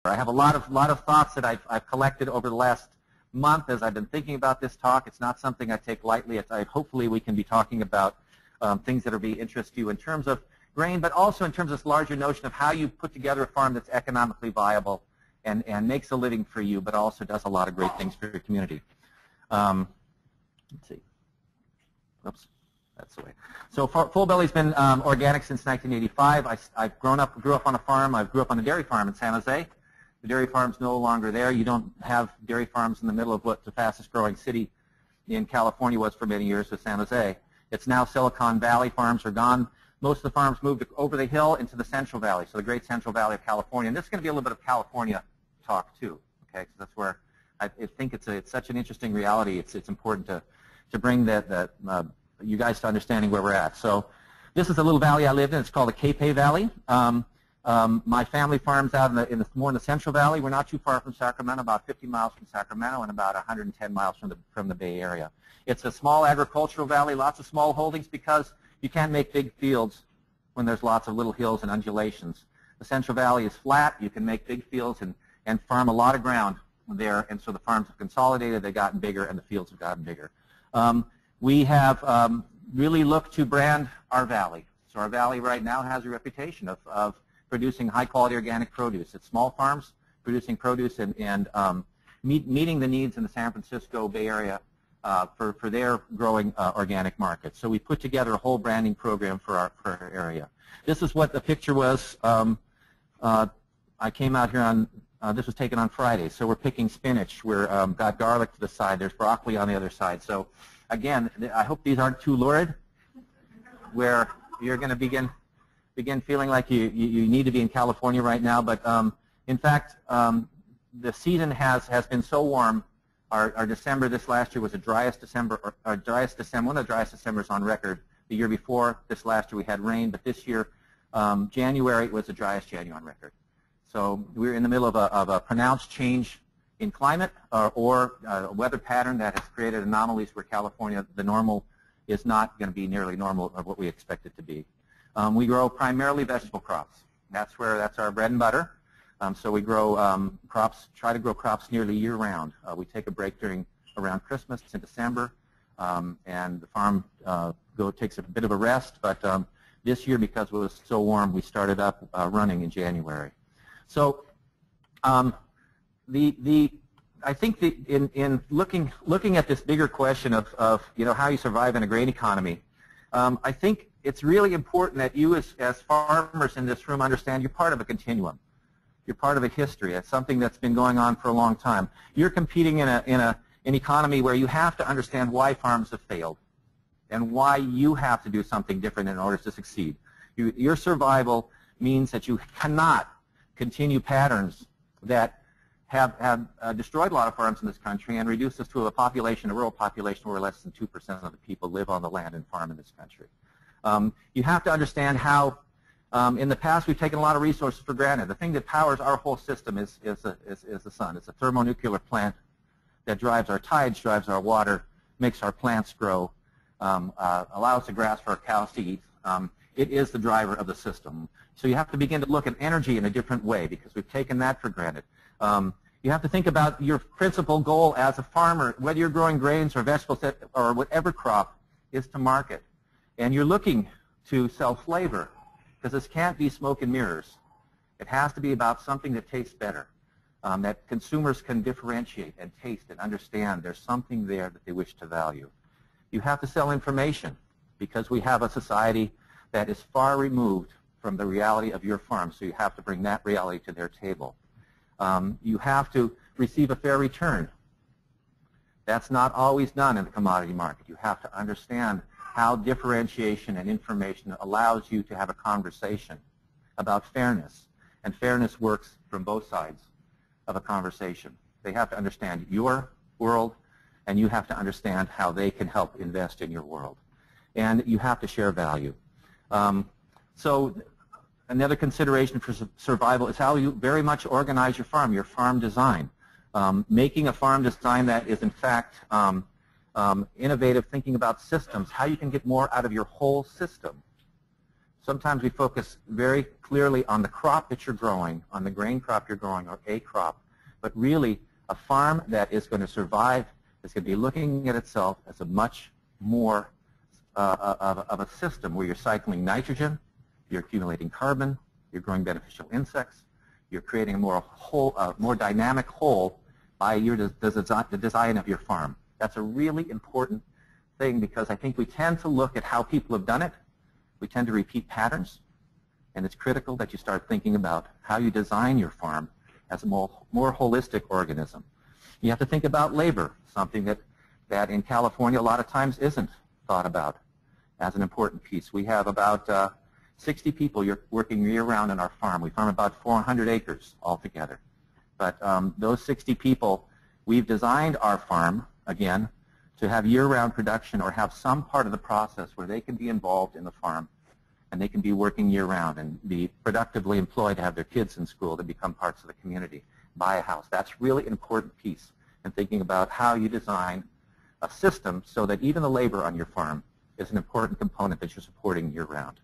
I have a lot of thoughts that I've collected over the last month as I've been thinking about this talk. It's not something I take lightly. Hopefully we can be talking about things that will be interest to you in terms of grain, but also in terms of this larger notion of how you put together a farm that's economically viable and makes a living for you, but also does a lot of great things for your community. Let's see. Oops, that's the way. So Full Belly's been organic since 1985. I grew up on a farm. I grew up on a dairy farm in San Jose. The dairy farm's no longer there. You don't have dairy farms in the middle of what the fastest growing city in California was for many years with San Jose. It's now Silicon Valley. Farms are gone. Most of the farms moved over the hill into the Central Valley, so the great Central Valley of California. And this is going to be a little bit of California talk too, okay? Because that's where I think it's such an interesting reality. It's important to bring you guys to understanding where we're at. So this is a little valley I lived in. It's called the Capay Valley. My family farms out more in the Central Valley. We're not too far from Sacramento, about 50 miles from Sacramento and about 110 miles from the Bay Area. It's a small agricultural valley, lots of small holdings because you can't make big fields when there's lots of little hills and undulations. The Central Valley is flat. You can make big fields and farm a lot of ground there, and so the farms have consolidated, they've gotten bigger, and the fields have gotten bigger. We have really looked to brand our valley. So our valley right now has a reputation of producing high-quality organic produce. It's small farms producing produce and meeting the needs in the San Francisco Bay Area for their growing organic market. So we put together a whole branding program for our area. This is what the picture was. I came out here on, this was taken on Friday, so we're picking spinach. We've got garlic to the side. There's broccoli on the other side. So again, I hope these aren't too lurid, where you're going to begin feeling like you need to be in California right now. But in fact, the season has been so warm. Our December this last year was the driest December, one of the driest Decembers on record. The year before this last year we had rain, but this year January was the driest January on record. So we're in the middle of a pronounced change in climate or a weather pattern that has created anomalies where California, the normal, is not going to be nearly normal of what we expect it to be. We grow primarily vegetable crops. That's our bread and butter. So we grow try to grow crops nearly year-round. We take a break around Christmas in December, and the farm takes a bit of a rest. But this year, because it was so warm, we started up running in January. So I think in looking at this bigger question of how you survive in a grain economy, I think it's really important that you as farmers in this room understand you're part of a continuum. You're part of a history. It's something that's been going on for a long time. You're competing in an economy where you have to understand why farms have failed and why you have to do something different in order to succeed. Your survival means that you cannot continue patterns that have destroyed a lot of farms in this country and reduced us to a rural population where less than 2% of the people live on the land and farm in this country. You have to understand how in the past we've taken a lot of resources for granted. The thing that powers our whole system is the sun. It's a thermonuclear plant that drives our tides, drives our water, makes our plants grow, allows the grass for our cows to eat. It is the driver of the system. So you have to begin to look at energy in a different way because we've taken that for granted. You have to think about your principal goal as a farmer, whether you're growing grains or vegetables or whatever crop, is to market. And you're looking to sell flavor because this can't be smoke and mirrors. It has to be about something that tastes better, that consumers can differentiate and taste and understand there's something there that they wish to value. You have to sell information because we have a society that is far removed from the reality of your farm, so you have to bring that reality to their table. You have to receive a fair return. That's not always done in the commodity market. You have to understand how differentiation and information allows you to have a conversation about fairness. And fairness works from both sides of a conversation. They have to understand your world, and you have to understand how they can help invest in your world. And you have to share value. So another consideration for survival is how you very much organize your farm design. Making a farm design that is in fact innovative, thinking about systems, how you can get more out of your whole system. Sometimes we focus very clearly on the crop that you're growing, on the grain crop you're growing, or a crop. But really, a farm that is going to survive is going to be looking at itself as a much more of a system where you're cycling nitrogen, you're accumulating carbon, you're growing beneficial insects, you're creating a more dynamic whole by the design of your farm. That's a really important thing because I think we tend to look at how people have done it. We tend to repeat patterns, and it's critical that you start thinking about how you design your farm as a more holistic organism. You have to think about labor, something that in California a lot of times isn't thought about as an important piece. We have about 60 people working year-round on our farm. We farm about 400 acres altogether. But those 60 people, we've designed our farm, again, to have year-round production or have some part of the process where they can be involved in the farm and they can be working year-round and be productively employed to have their kids in school to become parts of the community, buy a house. That's really an important piece in thinking about how you design a system so that even the labor on your farm is an important component that you're supporting year-round.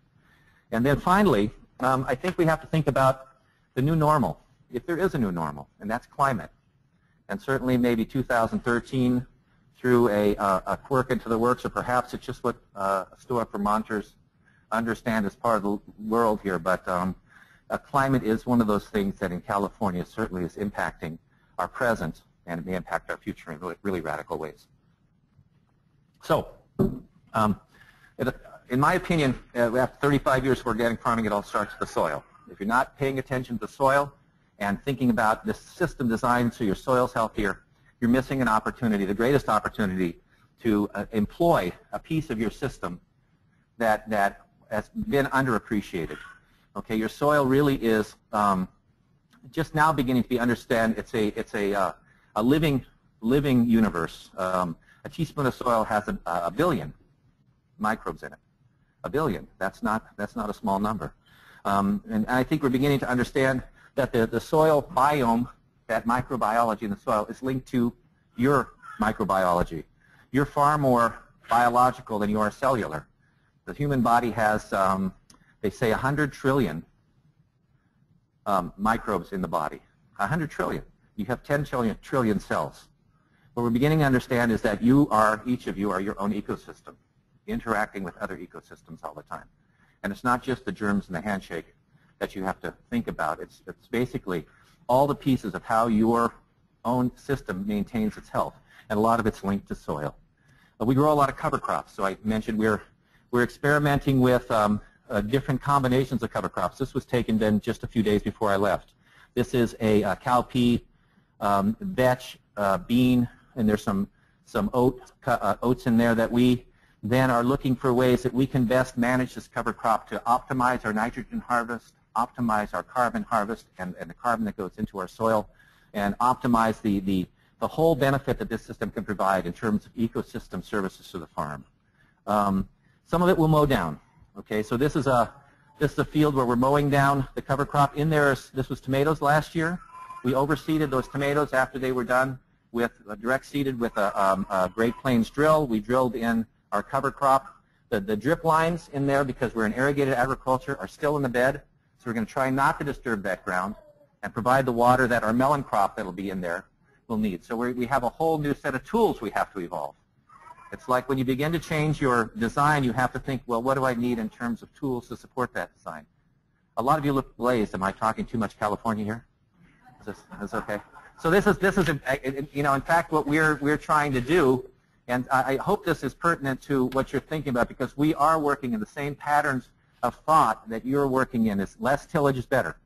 And then finally, I think we have to think about the new normal, if there is a new normal, and that's climate. And certainly maybe 2013 threw a quirk into the works, or perhaps it's just what stoic Vermonters understand as part of the world here, but climate is one of those things that in California certainly is impacting our present, and it may impact our future in really radical ways. So, in my opinion, after 35 years of organic farming, it all starts with the soil. If you're not paying attention to the soil and thinking about this system designed so your soil's healthier, you're missing an opportunity, the greatest opportunity, to employ a piece of your system that has been underappreciated. Okay, your soil really is just now beginning to be understood. It's a living universe. A teaspoon of soil has a billion microbes in it. A billion. That's not a small number. And I think we're beginning to understand that the soil biome, that microbiology in the soil, is linked to your microbiology. You're far more biological than you are cellular. The human body has, they say, 100 trillion microbes in the body. 100 trillion. You have 10 trillion cells. What we're beginning to understand is that each of you are your own ecosystem, interacting with other ecosystems all the time. And it's not just the germs and the handshake that you have to think about. It's basically all the pieces of how your own system maintains its health, and a lot of it's linked to soil. We grow a lot of cover crops. So I mentioned we're experimenting with different combinations of cover crops. This was taken then just a few days before I left. This is a cowpea, vetch, bean, and there's some oats in there that we then are looking for ways that we can best manage this cover crop to optimize our nitrogen harvest, optimize our carbon harvest and the carbon that goes into our soil, and optimize the whole benefit that this system can provide in terms of ecosystem services to the farm. Some of it will mow down. Okay, so this is a field where we're mowing down the cover crop. In there, this was tomatoes last year. We overseeded those tomatoes after they were done with direct seeded with a Great Plains drill. We drilled in our cover crop. The drip lines in there, because we're in irrigated agriculture, are still in the bed. So we're going to try not to disturb that ground and provide the water that our melon crop that will be in there will need. So we have a whole new set of tools we have to evolve. It's like when you begin to change your design, you have to think, well, what do I need in terms of tools to support that design? A lot of you look glazed. Am I talking too much California here? Is this okay? So this is you know, in fact, what we're trying to do, and I hope this is pertinent to what you're thinking about, because we are working in the same patterns of thought that you're working in. Is less tillage is better.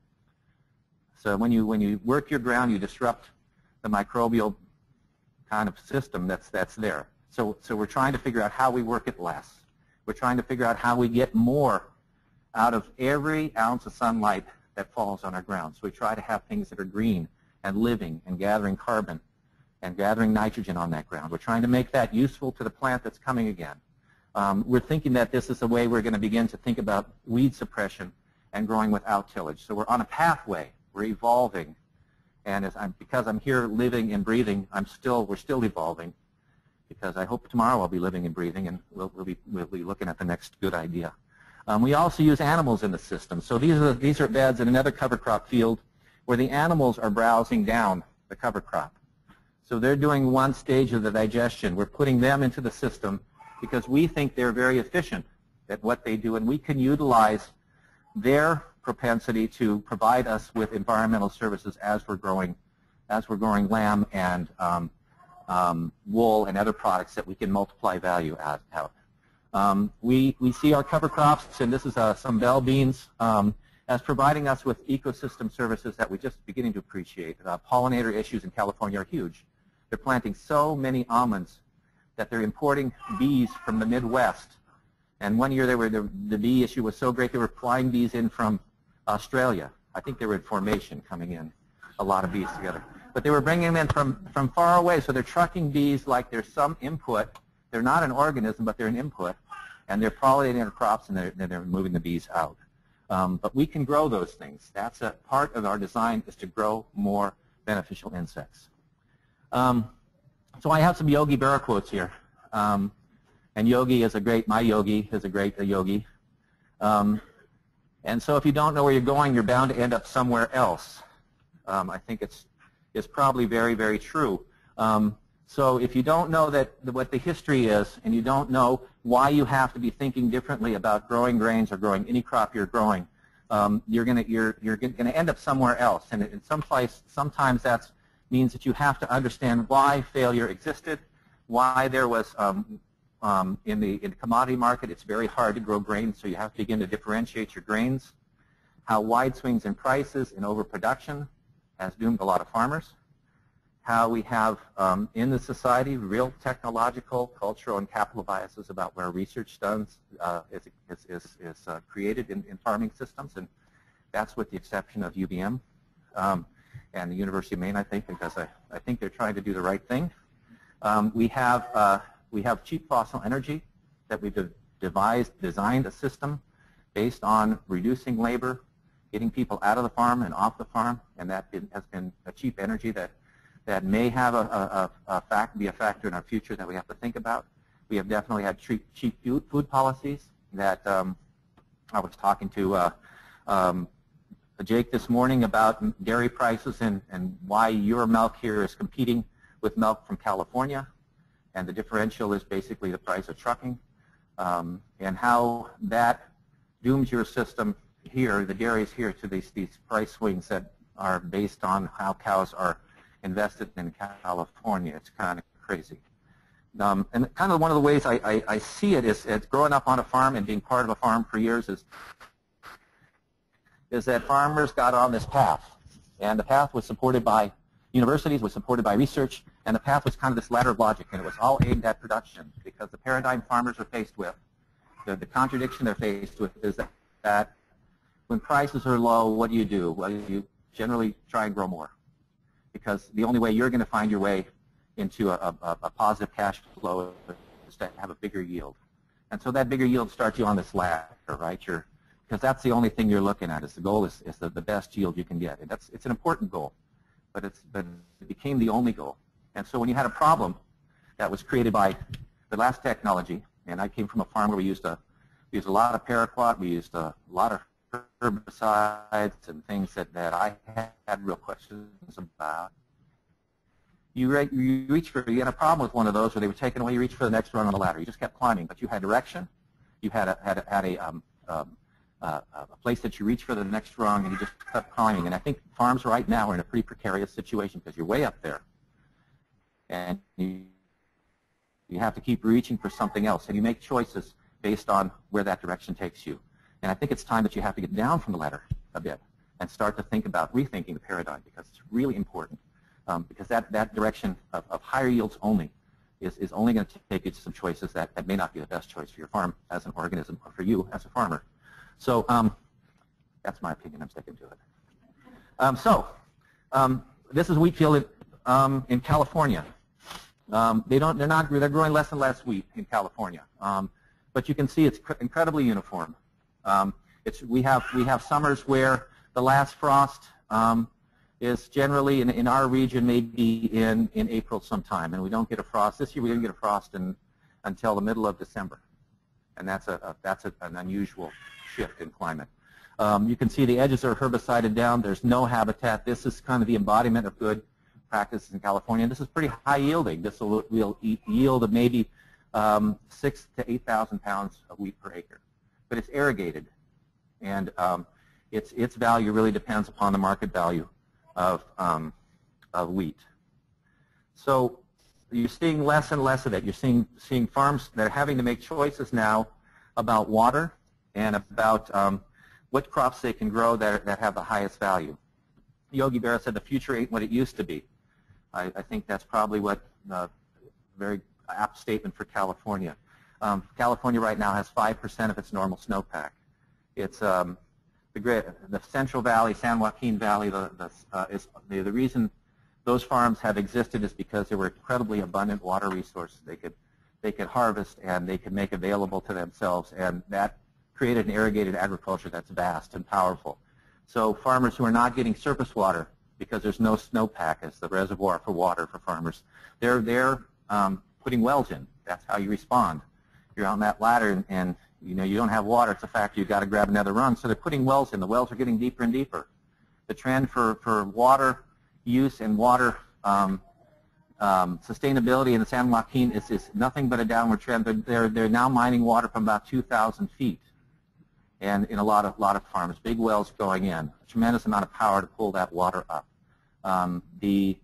So when you work your ground, you disrupt the microbial kind of system that's there. So we're trying to figure out how we work it less. We're trying to figure out how we get more out of every ounce of sunlight that falls on our ground. So we try to have things that are green and living and gathering carbon and gathering nitrogen on that ground. We're trying to make that useful to the plant that's coming again. We're thinking that this is a way we're going to begin to think about weed suppression and growing without tillage. So we're on a pathway. We're evolving. And because I'm here living and breathing, we're still evolving. Because I hope tomorrow I'll be living and breathing, and we'll be looking at the next good idea. We also use animals in the system. So these are beds in another cover crop field where the animals are browsing down the cover crop. So they're doing one stage of the digestion. We're putting them into the system because we think they're very efficient at what they do, and we can utilize their propensity to provide us with environmental services as we're growing lamb and wool and other products that we can multiply value out. We see our cover crops, and this is some bell beans, as providing us with ecosystem services that we're just beginning to appreciate. Pollinator issues in California are huge. They're planting so many almonds that they're importing bees from the Midwest. And one year the bee issue was so great they were flying bees in from Australia. I think they were in formation coming in, a lot of bees together. But they were bringing them in from far away, so they're trucking bees like there's some input. They're not an organism, but they're an input. And they're pollinating our crops, and they're moving the bees out. But we can grow those things. That's a part of our design, is to grow more beneficial insects. So I have some Yogi Berra quotes here. And Yogi is my Yogi is a great yogi. And so if you don't know where you're going, you're bound to end up somewhere else. I think it's probably very, very true. So if you don't know what the history is, and you don't know why you have to be thinking differently about growing grains or growing any crop you're growing, you're going to end up somewhere else. And in sometimes that means that you have to understand why failure existed, why there was in the commodity market it's very hard to grow grains, so you have to begin to differentiate your grains, how wide swings in prices and overproduction has doomed a lot of farmers, how we have in the society real technological, cultural, and capital biases about where research is created in farming systems, and that's with the exception of UVM and the University of Maine, I think, because I think they're trying to do the right thing. We have cheap fossil energy that we've designed a system based on reducing labor, getting people out of the farm and off the farm, and that has been a cheap energy that may have be a factor in our future that we have to think about. We have definitely had cheap food policies that I was talking to Jake this morning about dairy prices and why your milk here is competing with milk from California, and the differential is basically the price of trucking, and how that dooms your system here, the dairies here, to these price swings that are based on how cows are invested in California. It's kind of crazy. And kind of one of the ways I see it is growing up on a farm and being part of a farm for years is that farmers got on this path, and the path was supported by universities, was supported by research, and the path was kind of this ladder of logic, and it was all aimed at production, because the paradigm farmers are faced with, the contradiction they're faced with is that when prices are low, what do? Well, you generally try and grow more, because the only way you're going to find your way into a positive cash flow is to have a bigger yield. And so that bigger yield starts you on this ladder, right? Because that's the only thing you're looking at. Is the goal is the best yield you can get. And it's an important goal, but it became the only goal. And so when you had a problem that was created by the last technology, and I came from a farm where we used a lot of paraquat, we used a lot of herbicides and things that I had real questions about. You had a problem with one of those where they were taken away, you reached for the next rung on the ladder. You just kept climbing, but you had direction. You had a place that you reach for the next rung, and you just kept climbing. And I think farms right now are in a pretty precarious situation because you're way up there, and you have to keep reaching for something else, and you make choices based on where that direction takes you. And I think it's time that you have to get down from the ladder a bit and start to think about rethinking the paradigm, because it's really important, because that direction of higher yields only is only going to take you to some choices that may not be the best choice for your farm as an organism or for you as a farmer. So that's my opinion. I'm sticking to it. This is wheat field in California. They're growing less and less wheat in California, but you can see it's incredibly uniform. We have summers where the last frost is generally in our region maybe in April sometime, and we don't get a frost. This year we didn't get a frost until the middle of December, and that's an unusual shift in climate. You can see the edges are herbicided down. There's no habitat. This is kind of the embodiment of good practices in California. This is pretty high yielding. This will yield of maybe 6,000 to 8,000 pounds of wheat per acre. But it's irrigated, and its value really depends upon the market value of wheat. So you're seeing less and less of it. You're seeing farms that are having to make choices now about water and about what crops they can grow that have the highest value. Yogi Berra said the future ain't what it used to be. I think that's probably what a very apt statement for California. California right now has 5% of its normal snowpack. It's the Central Valley, San Joaquin Valley. The reason those farms have existed is because there were incredibly abundant water resources they could harvest and they could make available to themselves, and that created an irrigated agriculture that's vast and powerful. So farmers who are not getting surface water because there's no snowpack as the reservoir for water for farmers, they're putting wells in. That's how you respond. You're on that ladder and you don't have water. It's a fact you've got to grab another rung. So they're putting wells in. The wells are getting deeper and deeper. The trend for water use and water sustainability in the San Joaquin is nothing but a downward trend. They're now mining water from about 2,000 feet, and in a lot of farms, big wells going in, a tremendous amount of power to pull that water up. The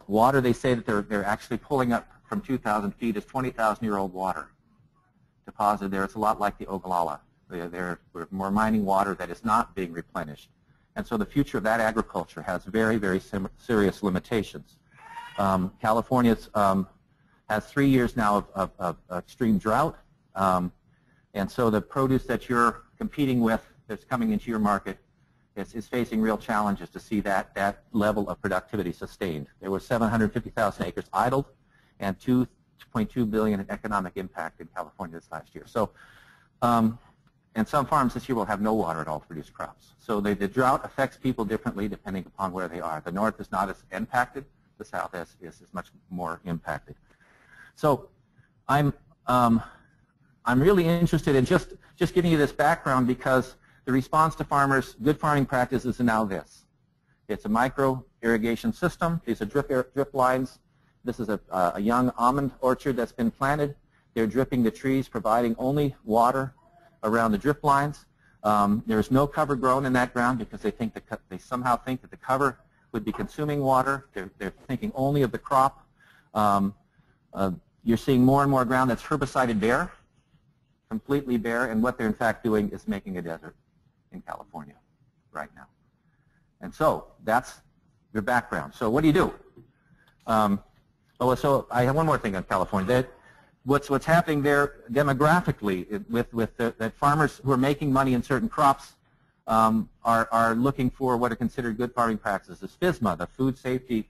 water they say that they're actually pulling up from 2,000 feet is 20,000-year-old water deposited there. It's a lot like the Ogallala. We're mining water that is not being replenished. And so the future of that agriculture has very, very serious limitations. California has 3 years now of extreme drought. And so the produce that you're competing with that's coming into your market is facing real challenges to see that level of productivity sustained. There were 750,000 acres idled and 2.2 billion in economic impact in California this last year. So, and some farms this year will have no water at all to produce crops. So the drought affects people differently depending upon where they are. The north is not as impacted. The south is much more impacted. So I'm really interested in just giving you this background because the response to farmers, good farming practices, is now this. It's a micro irrigation system. These are drip lines. This is a young almond orchard that's been planted. They're dripping the trees, providing only water around the drip lines. There's no cover grown in that ground because they somehow think that the cover would be consuming water. They're thinking only of the crop. You're seeing more and more ground that's herbicided bare, completely bare, and what they're in fact doing is making a desert in California right now. And so that's your background. So what do you do? So I have one more thing on California. What's happening there demographically with that farmers who are making money in certain crops are looking for what are considered good farming practices. FSMA, the Food Safety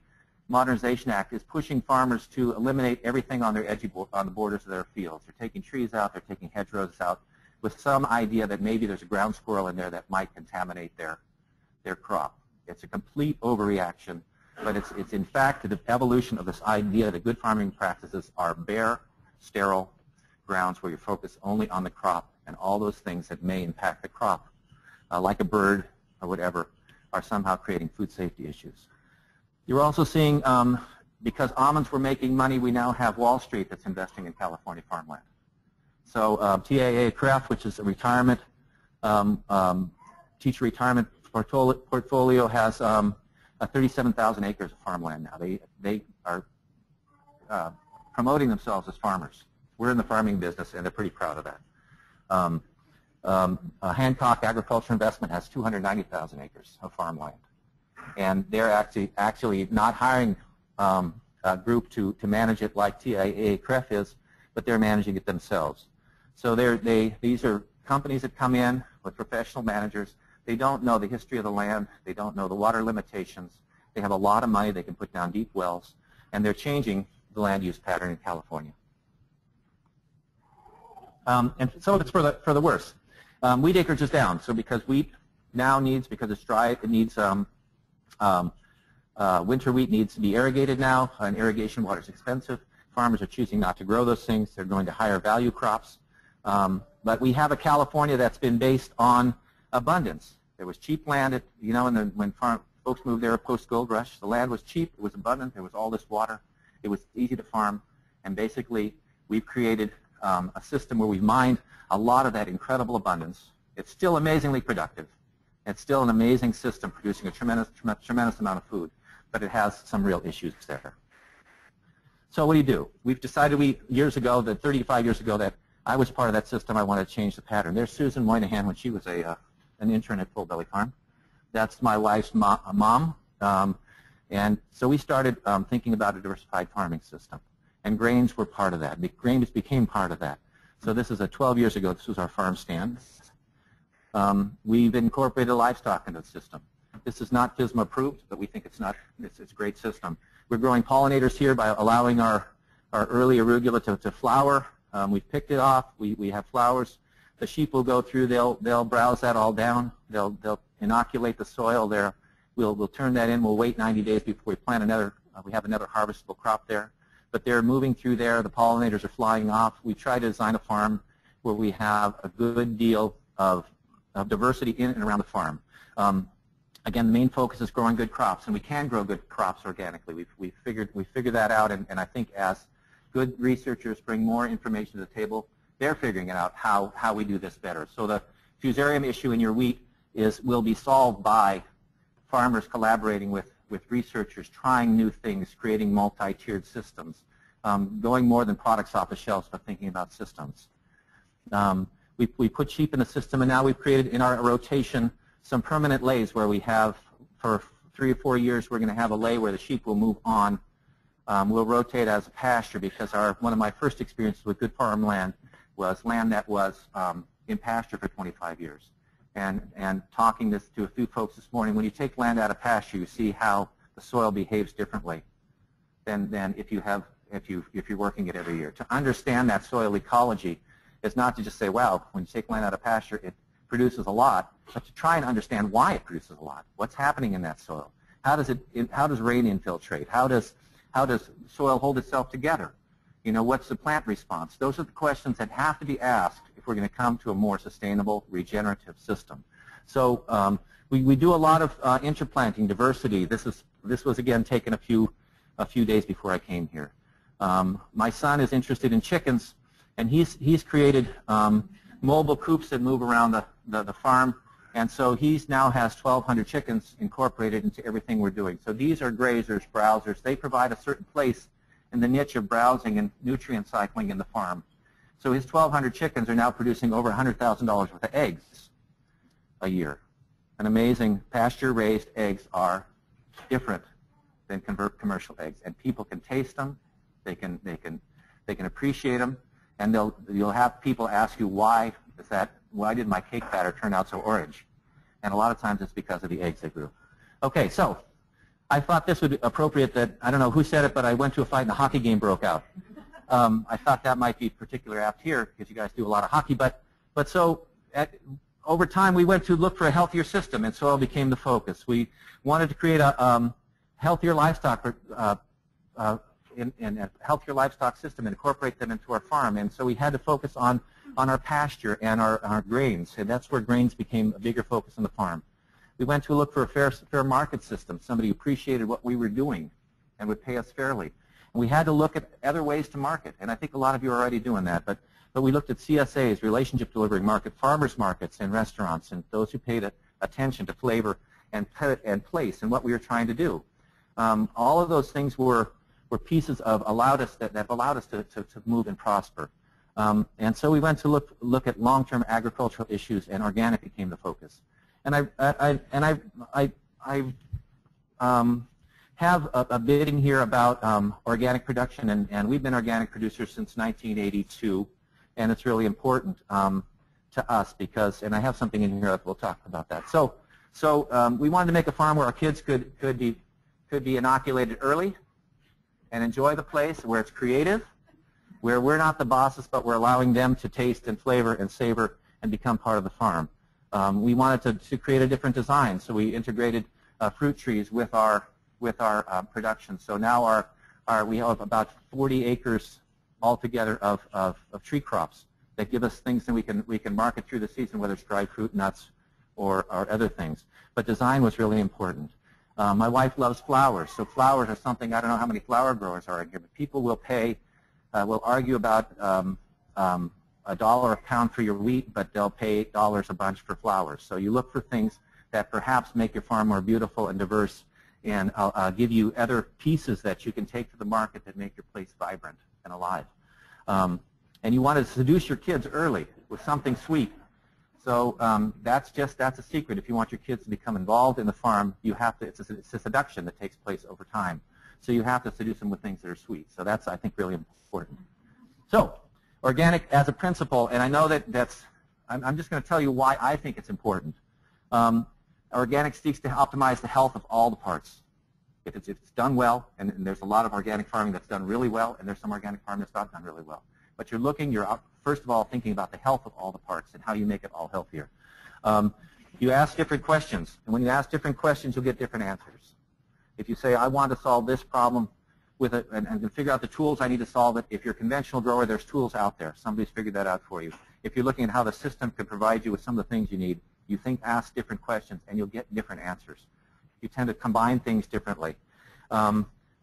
Modernization Act, is pushing farmers to eliminate everything on the borders of their fields. They're taking trees out, they're taking hedgerows out, with some idea that maybe there's a ground squirrel in there that might contaminate their crop. It's a complete overreaction, but it's in fact the evolution of this idea that good farming practices are bare, sterile grounds where you focus only on the crop, and all those things that may impact the crop, like a bird or whatever, are somehow creating food safety issues. You're also seeing, because almonds were making money, we now have Wall Street that's investing in California farmland. So TAA-CREF, which is a retirement, teacher retirement portfolio, has 37,000 acres of farmland now. They are promoting themselves as farmers. We're in the farming business, and they're pretty proud of that. Hancock Agriculture Investment has 290,000 acres of farmland, and they're actually not hiring a group to manage it like TAA-CREF is, but they're managing it themselves. So these are companies that come in with professional managers. They don't know the history of the land. They don't know the water limitations. They have a lot of money. They can put down deep wells, and they're changing the land use pattern in California. And some of it's for the worse. Wheat acreage is down. So because wheat now because it's dry, it needs winter wheat needs to be irrigated now, and irrigation water is expensive. Farmers are choosing not to grow those things. They're going to higher value crops. But we have a California that's been based on abundance. There was cheap land, when folks moved there post-gold rush, the land was cheap, it was abundant, there was all this water, it was easy to farm, and basically we've created a system where we've mined a lot of that incredible abundance. It's still amazingly productive. It's still an amazing system producing a tremendous amount of food, but it has some real issues there. So what do? We've decided 35 years ago, that I was part of that system. I wanted to change the pattern. There's Susan Moynihan when she was an intern at Full Belly Farm. That's my wife's mom. And so we started thinking about a diversified farming system. And grains were part of that. Grains became part of that. So this is 12 years ago. This was our farm stand. We've incorporated livestock into the system. This is not FSMA approved, but we think it's a great system. We're growing pollinators here by allowing our early arugula to flower. We've picked it off. We have flowers. The sheep will go through. They'll browse that all down. They'll inoculate the soil there. We'll turn that in. We'll wait 90 days before we plant another. We have another harvestable crop there. But they're moving through there. The pollinators are flying off. We try to design a farm where we have a good deal of diversity in and around the farm. Again, the main focus is growing good crops, and we can grow good crops organically. We figured that out, and I think as good researchers bring more information to the table, they're figuring it out how we do this better. So the fusarium issue in your wheat will be solved by farmers collaborating with researchers, trying new things, creating multi-tiered systems, going more than products off the shelves, but thinking about systems. We put sheep in the system, and now we've created in our rotation some permanent lays where we have, for 3 or 4 years, we're going to have a lay where the sheep will move on. We'll rotate as a pasture because one of my first experiences with good farmland was land that was in pasture for 25 years. And talking this to a few folks this morning, when you take land out of pasture, you see how the soil behaves differently than if you're working it every year. To understand that soil ecology is not to just say, well, when you take land out of pasture, it produces a lot, but to try and understand why it produces a lot. What's happening in that soil? How does rain infiltrate? How does soil hold itself together? What's the plant response? Those are the questions that have to be asked if we're going to come to a more sustainable, regenerative system. So we do a lot of interplanting, diversity. This was again taken a few days before I came here. My son is interested in chickens, and he's created mobile coops that move around the farm, and so he now has 1,200 chickens incorporated into everything we're doing. So these are grazers, browsers. They provide a certain place in the niche of browsing and nutrient cycling in the farm. So his 1,200 chickens are now producing over $100,000 worth of eggs a year. An amazing pasture-raised eggs are different than commercial eggs, and people can taste them. They can appreciate them, and you'll have people ask you why did my cake batter turn out so orange? And a lot of times it's because of the eggs they grew. Okay, so I thought this would be appropriate that, I don't know who said it, but I went to a fight and a hockey game broke out. I thought that might be particularly apt here because you guys do a lot of hockey, but so over time we went to look for a healthier system, and soil became the focus. We wanted to create a healthier livestock in a healthier livestock system and incorporate them into our farm, and so we had to focus on our pasture and our grains, and that's where grains became a bigger focus on the farm. We went to look for a fair market system, somebody who appreciated what we were doing and would pay us fairly. And we had to look at other ways to market, and I think a lot of you are already doing that, but we looked at CSAs, relationship delivery market, farmers markets, and restaurants, and those who paid attention to flavor and place and what we were trying to do. All of those things were pieces that allowed us to move and prosper. And so we went to look at long-term agricultural issues, and organic became the focus. And I have a bit in here about organic production, and we've been organic producers since 1982, and it's really important to us because, and I have something in here that we'll talk about that. So we wanted to make a farm where our kids could be inoculated early and enjoy the place, where it's creative, where we're not the bosses, but we're allowing them to taste and flavor and savor and become part of the farm. We wanted to create a different design, so we integrated fruit trees with our production. So now we have about 40 acres altogether of tree crops that give us things that we can market through the season, whether it's dried fruit, nuts, or other things. But design was really important. My wife loves flowers, so flowers are something, I don't know how many flower growers are in here, but people will pay, will argue about $1 a pound for your wheat, but they'll pay $8 a bunch for flowers. So you look for things that perhaps make your farm more beautiful and diverse, and give you other pieces that you can take to the market that make your place vibrant and alive. And you want to seduce your kids early with something sweet. So that's a secret. If you want your kids to become involved in the farm, you have to. It's a seduction that takes place over time. So you have to seduce them with things that are sweet. So that's, I think, really important. So organic as a principle, and I know I'm just going to tell you why I think it's important. Organic seeks to optimize the health of all the parts. If it's done well, and there's a lot of organic farming that's done really well, and there's some organic farming that's not done really well. But you're first of all thinking about the health of all the parts and how you make it all healthier. You ask different questions, and when you ask different questions, you'll get different answers. If you say, I want to solve this problem with it, and figure out the tools I need to solve it, if you're a conventional grower, there's tools out there. Somebody's figured that out for you. If you're looking at how the system can provide you with some of the things you need, you ask different questions, and you'll get different answers. You tend to combine things differently.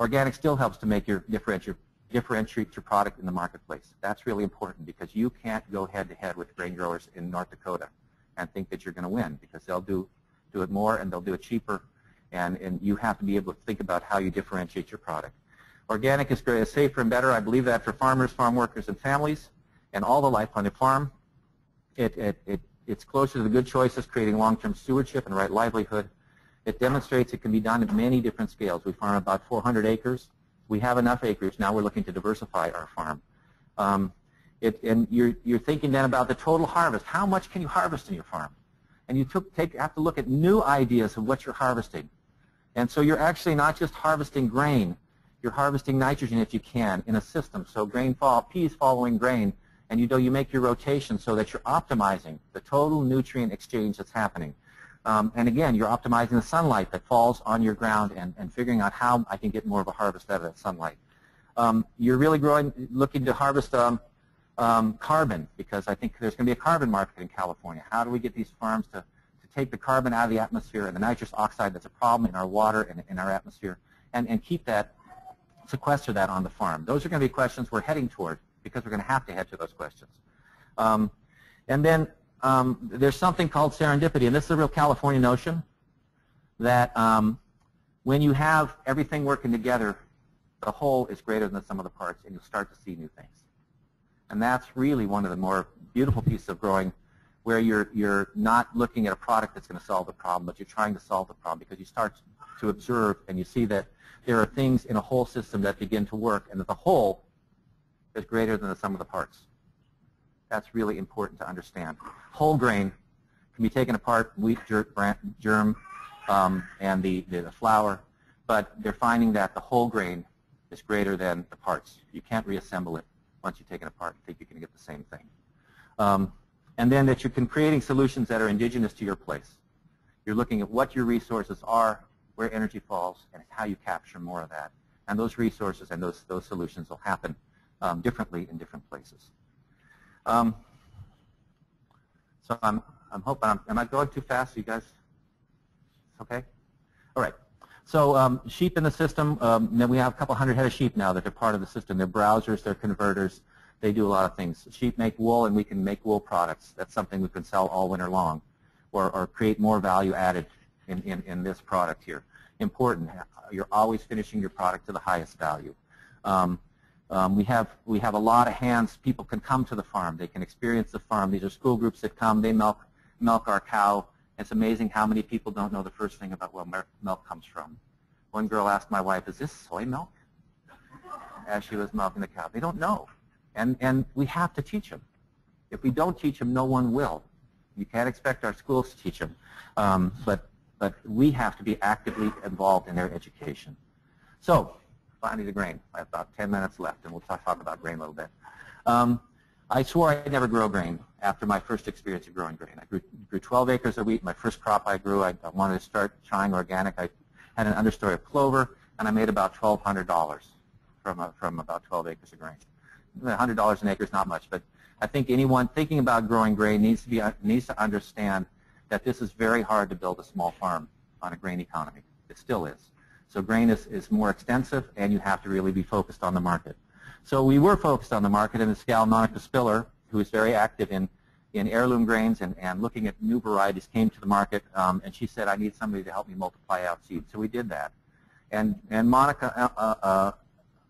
Organic still helps to make differentiate your product in the marketplace. That's really important because you can't go head-to-head with grain growers in North Dakota and think that you're going to win, because they'll do it more and they'll do it cheaper, and you have to be able to think about how you differentiate your product. Organic is safer and better. I believe that for farmers, farm workers, and families, and all the life on the farm. It's closer to the good choices, creating long-term stewardship and right livelihood. It demonstrates it can be done at many different scales. We farm about 400 acres. We have enough acreage. Now we're looking to diversify our farm. And you're thinking then about the total harvest. How much can you harvest in your farm? And you have to look at new ideas of what you're harvesting. And so you're actually not just harvesting grain. You're harvesting nitrogen, if you can, in a system. So peas following grain, and you make your rotation so that you're optimizing the total nutrient exchange that's happening. And again, you're optimizing the sunlight that falls on your ground and figuring out how I can get more of a harvest out of that sunlight. You're really looking to harvest carbon, because I think there's going to be a carbon market in California. How do we get these farms to take the carbon out of the atmosphere and the nitrous oxide that's a problem in our water and in our atmosphere, and keep that, sequester that on the farm? Those are going to be questions we're heading toward, because we're going to have to head to those questions. And then there's something called serendipity, and this is a real California notion that when you have everything working together, the whole is greater than the sum of the parts, and you'll start to see new things. And that's really one of the more beautiful pieces of growing, where you're not looking at a product that's going to solve the problem, but you're trying to solve the problem, because you start to observe and you see that there are things in a whole system that begin to work, and that the whole is greater than the sum of the parts. That's really important to understand. Whole grain can be taken apart, wheat, germ, and the flour, but they're finding that the whole grain is greater than the parts. You can't reassemble it once you take it apart and think you're going to get the same thing. And then that you're creating solutions that are indigenous to your place. You're looking at what your resources are, where energy falls, and how you capture more of that. And those resources and those solutions will happen differently in different places. So I'm hoping, am I going too fast? You guys okay? All right. So sheep in the system, then we have a couple hundred head of sheep now that are part of the system. They're browsers, they're converters, they do a lot of things. Sheep make wool, and we can make wool products. That's something we can sell all winter long, or create more value added in this product here. Important, you're always finishing your product to the highest value. We have a lot of hands. People can come to the farm. They can experience the farm. These are school groups that come. They milk our cow. It's amazing how many people don't know the first thing about where milk comes from. One girl asked my wife, "Is this soy milk?" as she was milking the cow. They don't know. And we have to teach them. If we don't teach them, no one will. You can't expect our schools to teach them. But we have to be actively involved in their education. So, finally the grain. I have about 10 minutes left, and we'll talk about grain a little bit. I swore I'd never grow grain after my first experience of growing grain. I grew 12 acres of wheat. My first crop I grew, I wanted to start trying organic. I had an understory of clover, and I made about $1,200 from about 12 acres of grain. $100 an acre is not much, but I think anyone thinking about growing grain needs to understand that this is very hard to build a small farm on a grain economy. It still is. So grain is more extensive, and you have to really be focused on the market. So we were focused on the market, and this gal, Monica Spiller, who is very active in heirloom grains and looking at new varieties, came to the market, and she said, I need somebody to help me multiply out seeds. So we did that. And Monica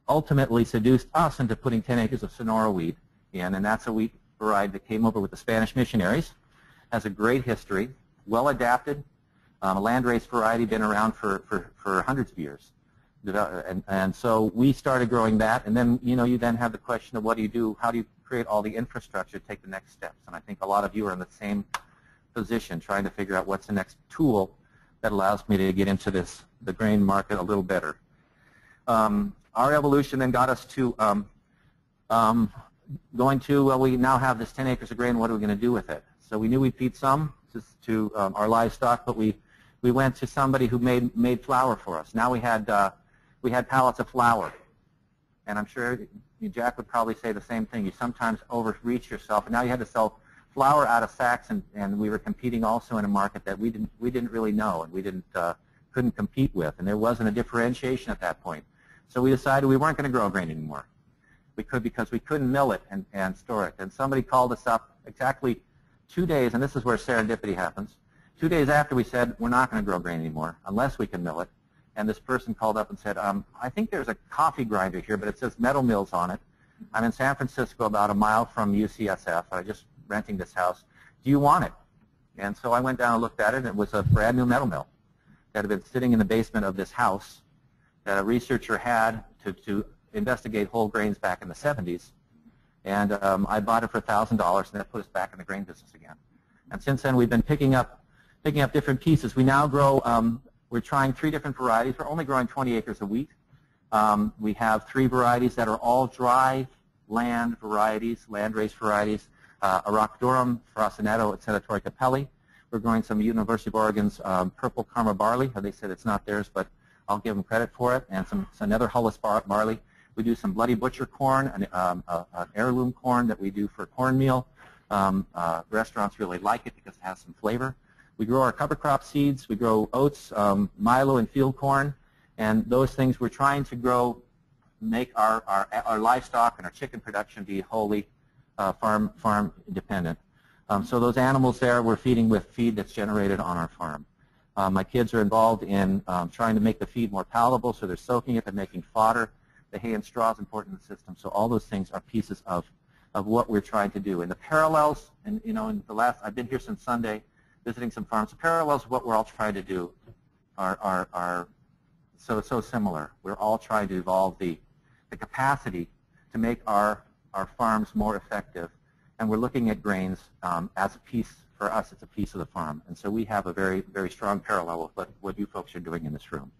ultimately seduced us into putting 10 acres of Sonora wheat in, and that's a wheat variety that came over with the Spanish missionaries. Has a great history, well adapted, a landrace variety, been around for hundreds of years. And so we started growing that, and then you then have the question of what do you do, how do you create all the infrastructure to take the next steps? And I think a lot of you are in the same position, trying to figure out what's the next tool that allows me to get into the grain market a little better. Our evolution then got us to we now have this 10 acres of grain, what are we going to do with it? So we knew we'd feed some to our livestock, but we went to somebody who made flour for us. Now we had pallets of flour, and I'm sure Jack would probably say the same thing. You sometimes overreach yourself, and now you had to sell flour out of sacks, and we were competing also in a market that we didn't really know, and we couldn't compete with, and there wasn't a differentiation at that point. So we decided we weren't going to grow grain anymore. Because we couldn't mill it and store it. And somebody called us up exactly 2 days, and this is where serendipity happens. 2 days after we said, we're not going to grow grain anymore unless we can mill it. And this person called up and said, I think there's a coffee grinder here, but it says Metal Mills on it. I'm in San Francisco, about a mile from UCSF. I'm just renting this house. Do you want it? And so I went down and looked at it, and it was a brand new metal mill that had been sitting in the basement of this house that a researcher had to investigate whole grains back in the 70s. And I bought it for $1,000, and that put us back in the grain business again. And since then, we've been picking up different pieces. We now grow, we're trying 3 different varieties. We're only growing 20 acres of wheat. We have 3 varieties that are all dry land varieties, landrace varieties, Arachdorum, Frosinato, et cetera, Capelli. We're growing some University of Oregon's purple Karma barley. They said it's not theirs, but I'll give them credit for it, and some another Hullis barley. We do some Bloody Butcher corn, an heirloom corn that we do for cornmeal. Restaurants really like it because it has some flavor. We grow our cover crop seeds. We grow oats, milo, and field corn. And those things we're trying to grow, make our livestock and our chicken production be wholly farm dependent. So those animals there we're feeding with feed that's generated on our farm. My kids are involved in trying to make the feed more palatable, so they're soaking it, they're making fodder. The hay and straw is important in the system, so all those things are pieces of what we're trying to do. And the parallels, and in the last, I've been here since Sunday, visiting some farms. The parallels of what we're all trying to do are so similar. We're all trying to evolve the capacity to make our farms more effective, and we're looking at grains as a piece. For us, it's a piece of the farm, and so we have a very, very strong parallel with what you folks are doing in this room.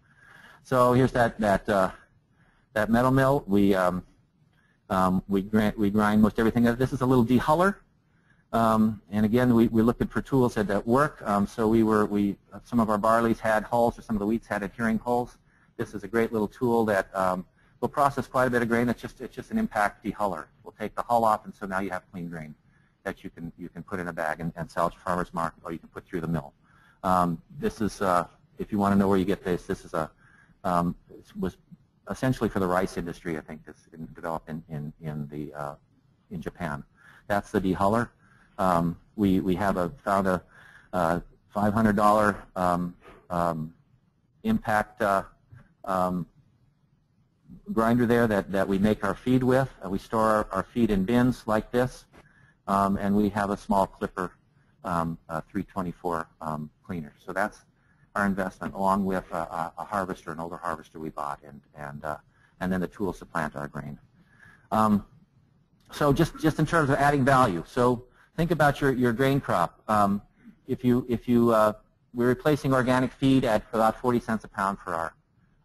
So here's that metal mill. We grind most everything. This is a little dehuller, and again, we're looking for tools that work. So some of our barleys had hulls, or some of the wheats had adhering hulls. This is a great little tool that will process quite a bit of grain. It's just an impact dehuller. We'll take the hull off, and so now you have clean grain that you can put in a bag and sell at your farmer's market, or you can put through the mill. This is, if you want to know where you get this is was essentially for the rice industry. I think this developed in Japan. That's the dehuller. We have found a $500 impact grinder there that we make our feed with. We store our feed in bins like this. And we have a small clipper 324 cleaner. So that's our investment, along with a harvester, an older harvester we bought, and then the tools to plant our grain. So just in terms of adding value, so think about your grain crop. We're replacing organic feed at about 40 cents a pound for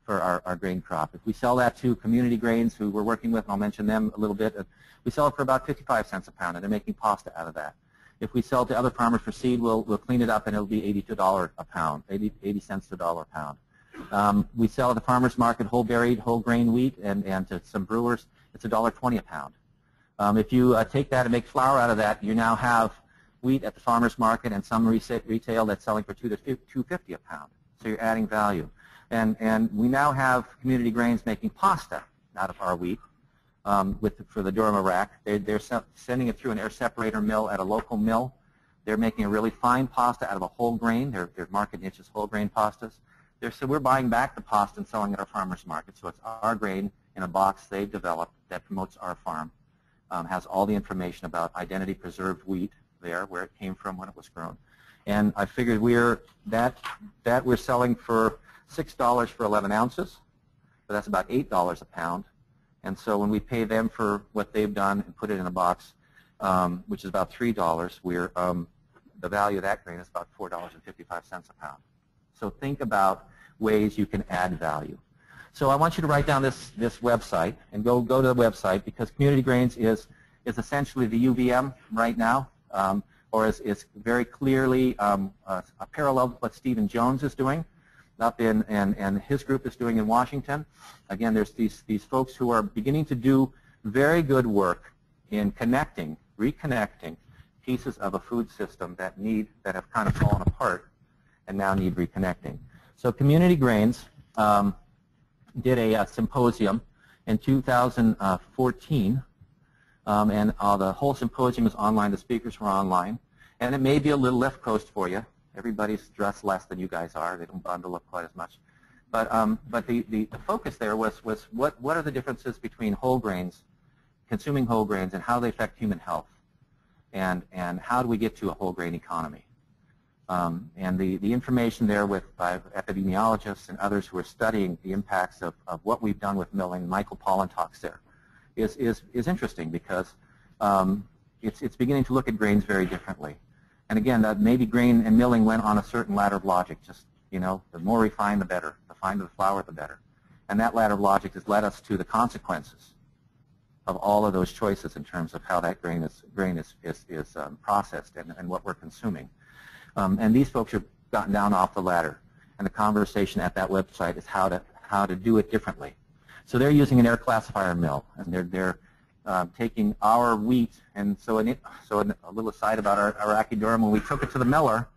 our grain crop. If we sell that to Community Grains, who we're working with, and I'll mention them a little bit, we sell it for about 55 cents a pound, and they're making pasta out of that. If we sell it to other farmers for seed, we'll clean it up, and it'll be $80 to $1 a pound, 80 cents to $1 a pound. We sell at the farmers market whole buried, whole grain wheat, and to some brewers, it's $1.20 a pound. If you take that and make flour out of that, you now have wheat at the farmer's market and some retail that's selling for $2 to $2.50 a pound. So you're adding value. And we now have community grains making pasta out of our wheat for the durum rack. They're sending it through an air separator mill at a local mill. They're making a really fine pasta out of a whole grain. Their market niche is whole grain pastas. So we're buying back the pasta and selling it at our farmer's market. So it's our grain in a box they've developed that promotes our farm. Has all the information about identity preserved wheat there, where it came from, when it was grown. And I figured we're selling for $6 for 11 ounces, but that's about $8 a pound. And so when we pay them for what they've done and put it in a box, which is about $3, the value of that grain is about $4.55 a pound. So think about ways you can add value. So I want you to write down this website and go to the website, because Community Grains is essentially the UVM right now, or is very clearly a parallel to what Stephen Jones is doing up in, and his group is doing in Washington. Again, there's these folks who are beginning to do very good work in reconnecting pieces of a food system that have kind of fallen apart and now need reconnecting. So Community Grains did a symposium in 2014, and the whole symposium is online. The speakers were online, and it may be a little left coast for you. Everybody's dressed less than you guys are. They don't bundle up quite as much. But the focus there was what are the differences between whole grains, consuming whole grains, and how they affect human health, and how do we get to a whole grain economy. And the information there by epidemiologists and others who are studying the impacts of what we've done with milling, Michael Pollan talks there, is interesting, because it's beginning to look at grains very differently. And again, maybe grain and milling went on a certain ladder of logic, just, the more refined the better, the finer the flour the better. And that ladder of logic has led us to the consequences of all of those choices in terms of how that grain is processed and what we're consuming. And these folks have gotten down off the ladder, and the conversation at that website is how to do it differently. So they're using an air classifier mill, and they're taking our wheat, and so a little aside about our Iraqi durum, when we took it to the miller,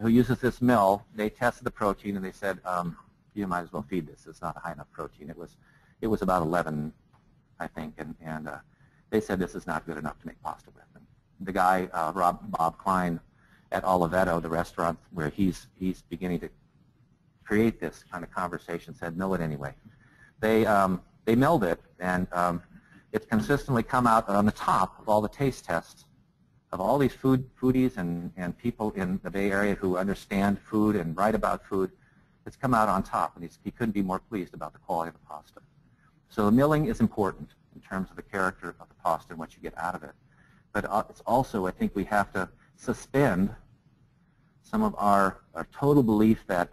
who uses this mill, they tested the protein and they said, you might as well feed this. It's not a high enough protein. It was about 11, I think, and they said this is not good enough to make pasta with. And the guy, Bob Klein, at Oliveto, the restaurant where he's beginning to create this kind of conversation, said mill it anyway. They milled it, and it's consistently come out on the top of all the taste tests of all these foodies and people in the Bay Area who understand food and write about food. It's come out on top, and he couldn't be more pleased about the quality of the pasta. So the milling is important in terms of the character of the pasta and what you get out of it. But it's also, I think, we have to suspend some of our total belief that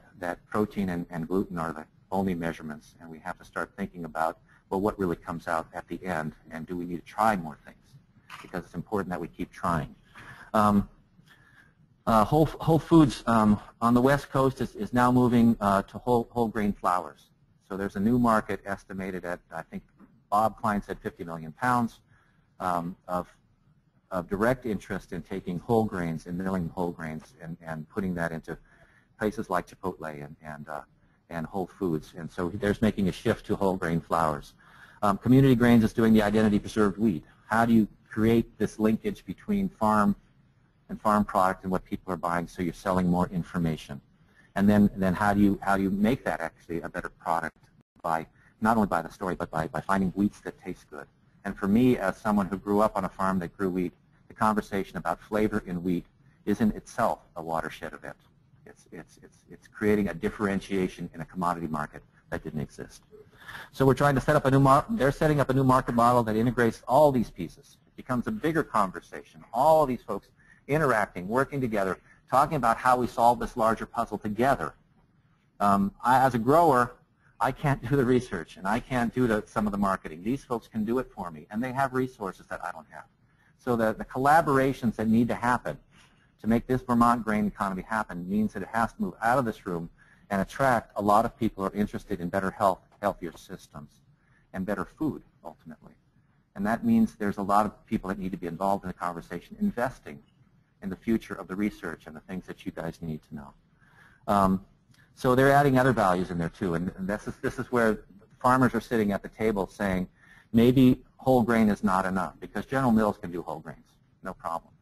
protein and gluten are the only measurements, and we have to start thinking about, well, what really comes out at the end, and do we need to try more things? Because it's important that we keep trying. Whole Foods on the West Coast is now moving to whole grain flours. So there's a new market estimated at, I think Bob Klein said 50 million pounds of direct interest in taking whole grains and milling whole grains and putting that into places like Chipotle and Whole Foods. And so there's making a shift to whole grain flours. Community Grains is doing the identity preserved wheat. How do you create this linkage between farm and farm product and what people are buying, so you're selling more information? And then how do you make that actually a better product by not only by the story, but by finding wheats that taste good? And for me, as someone who grew up on a farm that grew wheat, the conversation about flavor in wheat is in itself a watershed event. It's creating a differentiation in a commodity market that didn't exist. So we're trying to set up a new they're setting up a new market model that integrates all these pieces. It becomes a bigger conversation. All of these folks interacting, working together, talking about how we solve this larger puzzle together. As a grower, I can't do the research, and I can't do some of the marketing. These folks can do it for me, and they have resources that I don't have. So the collaborations that need to happen to make this Vermont grain economy happen means that it has to move out of this room and attract a lot of people who are interested in better health, healthier systems, and better food, ultimately. And that means there's a lot of people that need to be involved in the conversation, investing in the future of the research and the things that you guys need to know. So they're adding other values in there too, and this is where farmers are sitting at the table saying, maybe whole grain is not enough, because General Mills can do whole grains, no problem.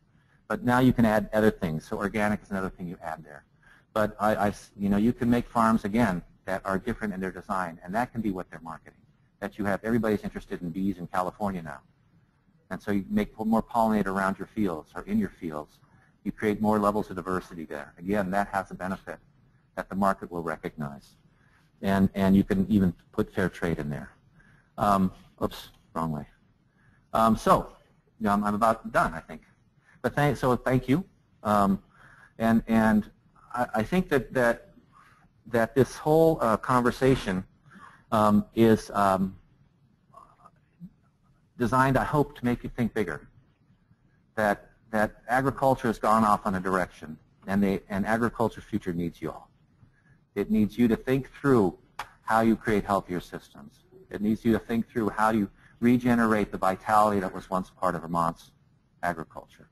But now you can add other things, so organic is another thing you add there. But you can make farms, again, that are different in their design, and that can be what they're marketing. That you have, everybody's interested in bees in California now. And so you make more pollinator around your fields or in your fields. You create more levels of diversity there. Again, that has a benefit that the market will recognize. And you can even put fair trade in there. Oops, wrong way. I'm about done, I think. But thank you. And I think that this whole conversation is designed, I hope, to make you think bigger. That agriculture has gone off on a direction, and agriculture's future needs you all. It needs you to think through how you create healthier systems. It needs you to think through how you regenerate the vitality that was once part of Vermont's agriculture,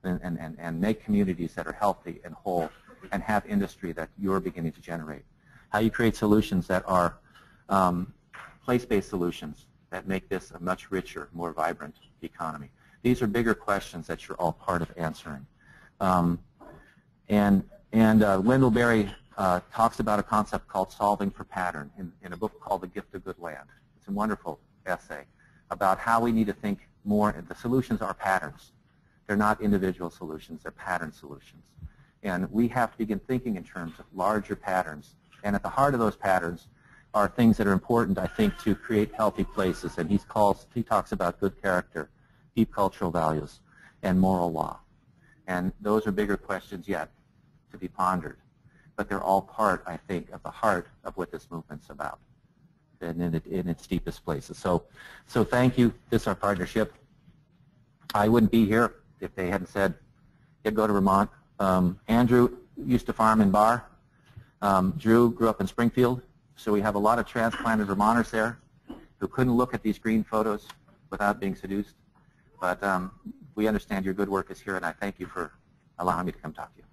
and make communities that are healthy and whole, and have industry that you're beginning to generate. How you create solutions that are place-based solutions that make this a much richer, more vibrant economy. These are bigger questions that you're all part of answering. Wendell Berry talks about a concept called solving for pattern in a book called The Gift of Good Land. It's a wonderful essay about how we need to think more. The solutions are patterns. They're not individual solutions. They're pattern solutions. And we have to begin thinking in terms of larger patterns. And at the heart of those patterns are things that are important, I think, to create healthy places. And he talks about good character, deep cultural values, and moral law. And those are bigger questions yet to be pondered. But they're all part, I think, of the heart of what this movement's about, and in its deepest places. So thank you. This is our partnership. I wouldn't be here if they hadn't said, yeah, go to Vermont. Andrew used to farm in Barr. Drew grew up in Springfield. So we have a lot of transplanted Vermonters there who couldn't look at these green photos without being seduced. But we understand your good work is here, and I thank you for allowing me to come talk to you.